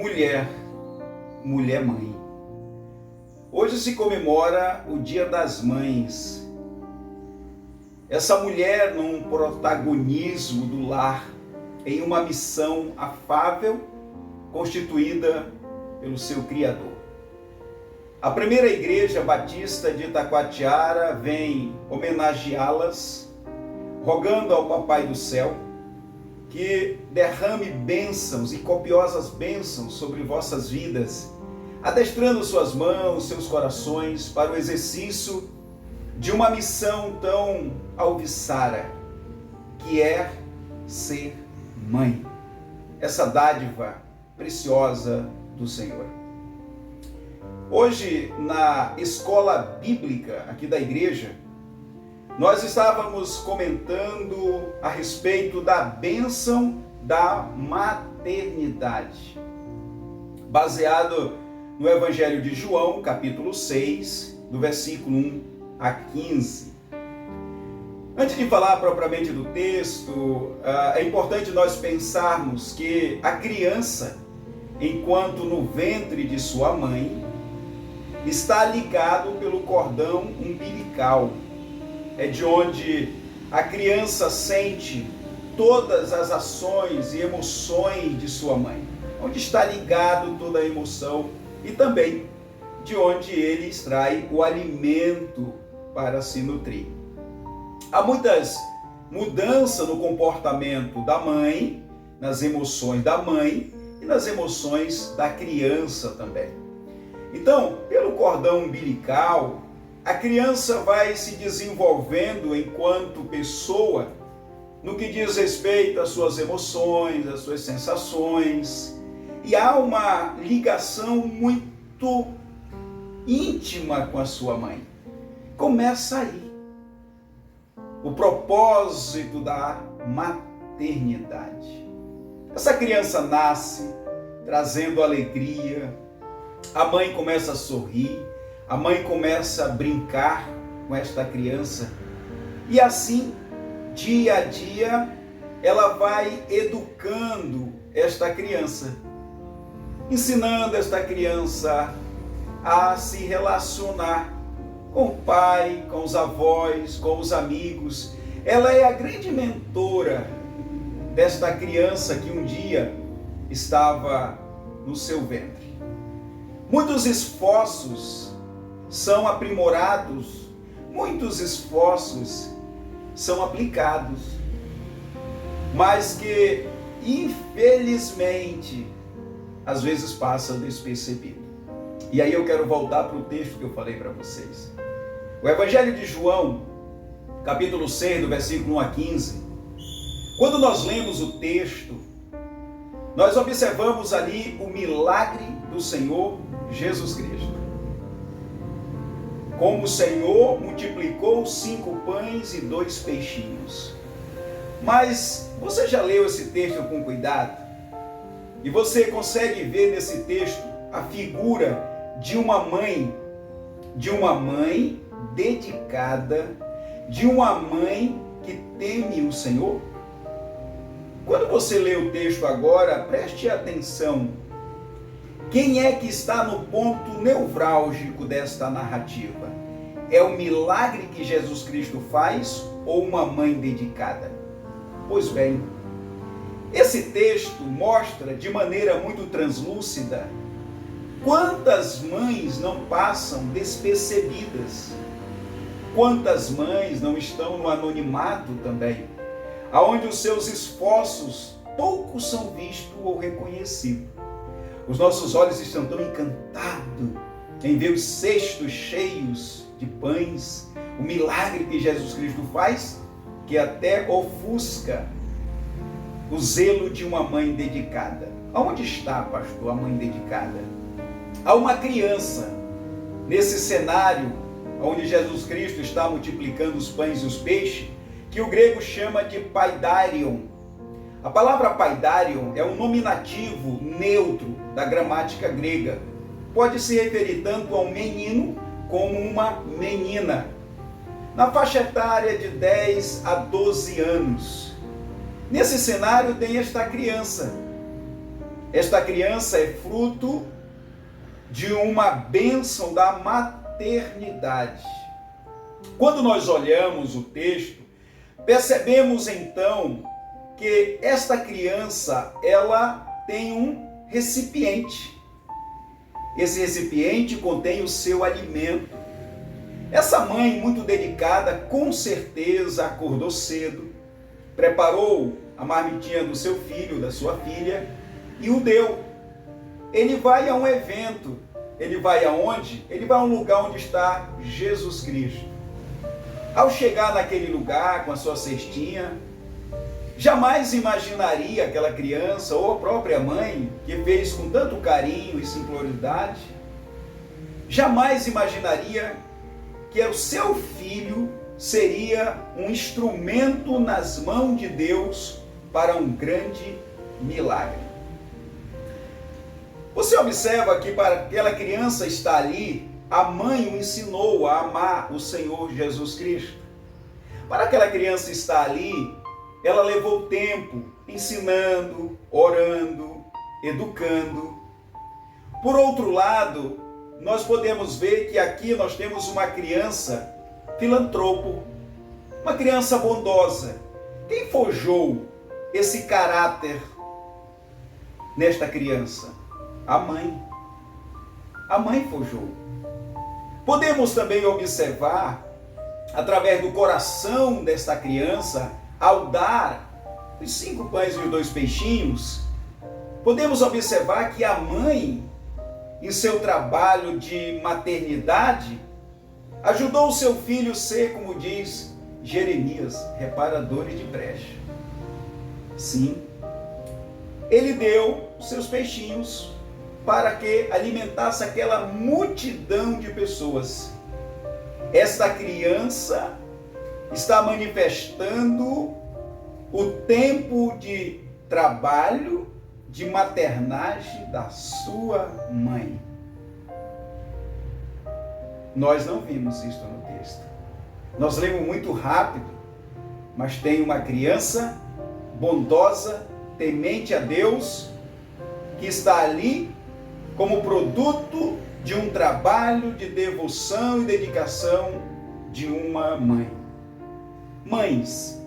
mulher, mulher mãe. Hoje se comemora o Dia das Mães. Essa mulher num protagonismo do lar, em uma missão afável, constituída pelo seu Criador. A primeira igreja batista de Itacoatiara vem homenageá-las, rogando ao Papai do Céu que derrame bênçãos e copiosas bênçãos sobre vossas vidas, adestrando suas mãos, seus corações para o exercício de uma missão tão alviçara, que é ser mãe. Essa dádiva preciosa do Senhor. Hoje, na escola bíblica aqui da igreja, nós estávamos comentando a respeito da bênção da maternidade, baseado no Evangelho de João, capítulo 6, do versículo 1 a 15. Antes de falar propriamente do texto, é importante nós pensarmos que a criança, enquanto no ventre de sua mãe, está ligado pelo cordão umbilical. É de onde a criança sente todas as ações e emoções de sua mãe, onde está ligado toda a emoção e também de onde ele extrai o alimento para se nutrir. Há muitas mudanças no comportamento da mãe, nas emoções da mãe e nas emoções da criança também. Então, pelo cordão umbilical, a criança vai se desenvolvendo enquanto pessoa no que diz respeito às suas emoções, às suas sensações, e há uma ligação muito íntima com a sua mãe. Começa aí o propósito da maternidade. Essa criança nasce trazendo alegria, a mãe começa a sorrir, a mãe começa a brincar com esta criança e assim, dia a dia, ela vai educando esta criança, ensinando esta criança a se relacionar com o pai, com os avós, com os amigos. Ela é a grande mentora desta criança que um dia estava no seu ventre. Muitos esforços são aprimorados, muitos esforços são aplicados, mas que, infelizmente, às vezes passam despercebido. E aí eu quero voltar para o texto que eu falei para vocês. O Evangelho de João, capítulo 6, do versículo 1 a 15. Quando nós lemos o texto, nós observamos ali o milagre do Senhor Jesus Cristo. Como o Senhor multiplicou 5 pães e 2 peixinhos. Mas você já leu esse texto com cuidado? E você consegue ver nesse texto a figura de uma mãe dedicada, de uma mãe que teme o Senhor? Quando você lê o texto agora, preste atenção. Quem é que está no ponto nevrálgico desta narrativa? É o milagre que Jesus Cristo faz ou uma mãe dedicada? Pois bem, esse texto mostra de maneira muito translúcida quantas mães não passam despercebidas, quantas mães não estão no anonimato também, aonde os seus esforços poucos são vistos ou reconhecidos. Os nossos olhos estão tão encantados em ver os cestos cheios de pães, o milagre que Jesus Cristo faz, que até ofusca o zelo de uma mãe dedicada. Aonde está, pastor, a mãe dedicada? Há uma criança nesse cenário onde Jesus Cristo está multiplicando os pães e os peixes, que o grego chama de paidarion. A palavra paidarion é um nominativo neutro da gramática grega. Pode se referir tanto a um menino como uma menina, na faixa etária de 10 a 12 anos. Nesse cenário tem esta criança, Esta criança é fruto de uma bênção da maternidade. Quando nós olhamos o texto, percebemos então que esta criança, ela tem um recipiente. Esse recipiente contém o seu alimento. Essa mãe, muito dedicada, com certeza acordou cedo, preparou a marmitinha do seu filho, da sua filha, e o deu. Ele vai a um evento. Ele vai aonde? Ele vai a um lugar onde está Jesus Cristo. Ao chegar naquele lugar com a sua cestinha, jamais imaginaria aquela criança ou a própria mãe, que fez com tanto carinho e simplicidade, jamais imaginaria que o seu filho seria um instrumento nas mãos de Deus para um grande milagre. Você observa que para aquela criança estar ali, a mãe o ensinou a amar o Senhor Jesus Cristo. Para aquela criança estar ali, ela levou tempo ensinando, orando, educando. Por outro lado, nós podemos ver que aqui nós temos uma criança filantropo, uma criança bondosa. Quem forjou esse caráter nesta criança? A mãe. A mãe forjou. Podemos também observar, através do coração desta criança, ao dar os 5 pães e os 2 peixinhos, podemos observar que a mãe, em seu trabalho de maternidade, ajudou o seu filho a ser, como diz Jeremias, reparador de brecha. Sim, ele deu os seus peixinhos para que alimentasse aquela multidão de pessoas. Esta criança está manifestando o tempo de trabalho, de maternagem da sua mãe. Nós não vimos isso no texto. Nós lemos muito rápido, mas tem uma criança bondosa, temente a Deus, que está ali como produto de um trabalho de devoção e dedicação de uma mãe. Mães,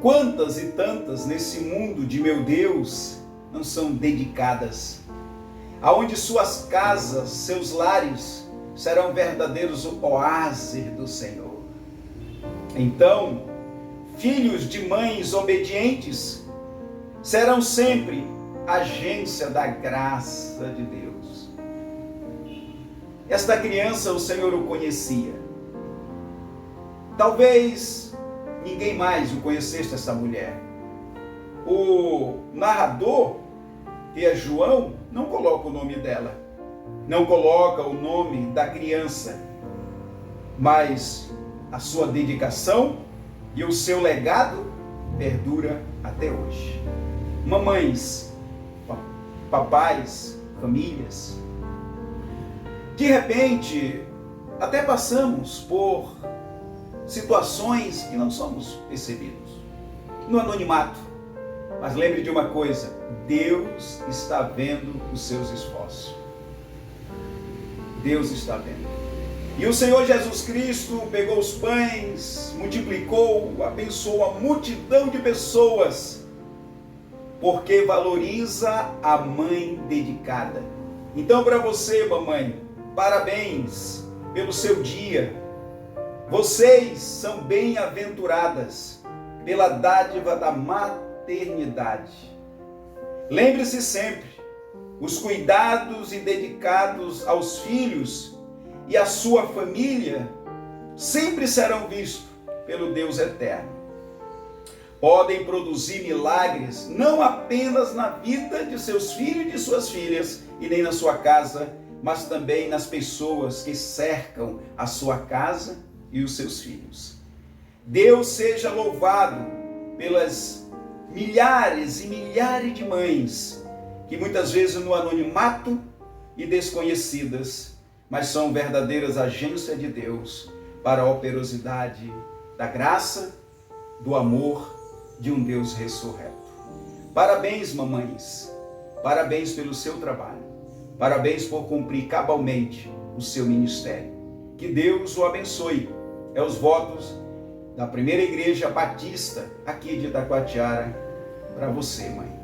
quantas e tantas nesse mundo de meu Deus não são dedicadas, aonde suas casas, seus lares serão verdadeiros oásis do Senhor. Então, filhos de mães obedientes serão sempre agência da graça de Deus. Esta criança, o Senhor o conhecia. Talvez ninguém mais o conhecesse, essa mulher. O narrador, que é João, não coloca o nome dela, não coloca o nome da criança, mas a sua dedicação e o seu legado perdura até hoje. Mamães, papais, famílias, de repente até passamos por situações que não somos percebidos, no anonimato. Mas lembre de uma coisa, Deus está vendo os seus esforços. Deus está vendo. E o Senhor Jesus Cristo pegou os pães, multiplicou, abençoou a multidão de pessoas, porque valoriza a mãe dedicada. Então, para você, mamãe, parabéns pelo seu dia. Vocês são bem-aventuradas pela dádiva da maternidade. Lembre-se sempre, os cuidados e dedicados aos filhos e à sua família sempre serão vistos pelo Deus eterno. Podem produzir milagres não apenas na vida de seus filhos e de suas filhas e nem na sua casa, mas também nas pessoas que cercam a sua casa e os seus filhos. Deus seja louvado pelas milhares e milhares de mães que muitas vezes no anonimato e desconhecidas, mas são verdadeiras agências de Deus para a operosidade da graça, do amor de um Deus ressurreto. Parabéns, mamães. Parabéns pelo seu trabalho. Parabéns por cumprir cabalmente o seu ministério. Que Deus o abençoe. É os votos da Primeira Igreja Batista aqui de Itacoatiara para você, mãe.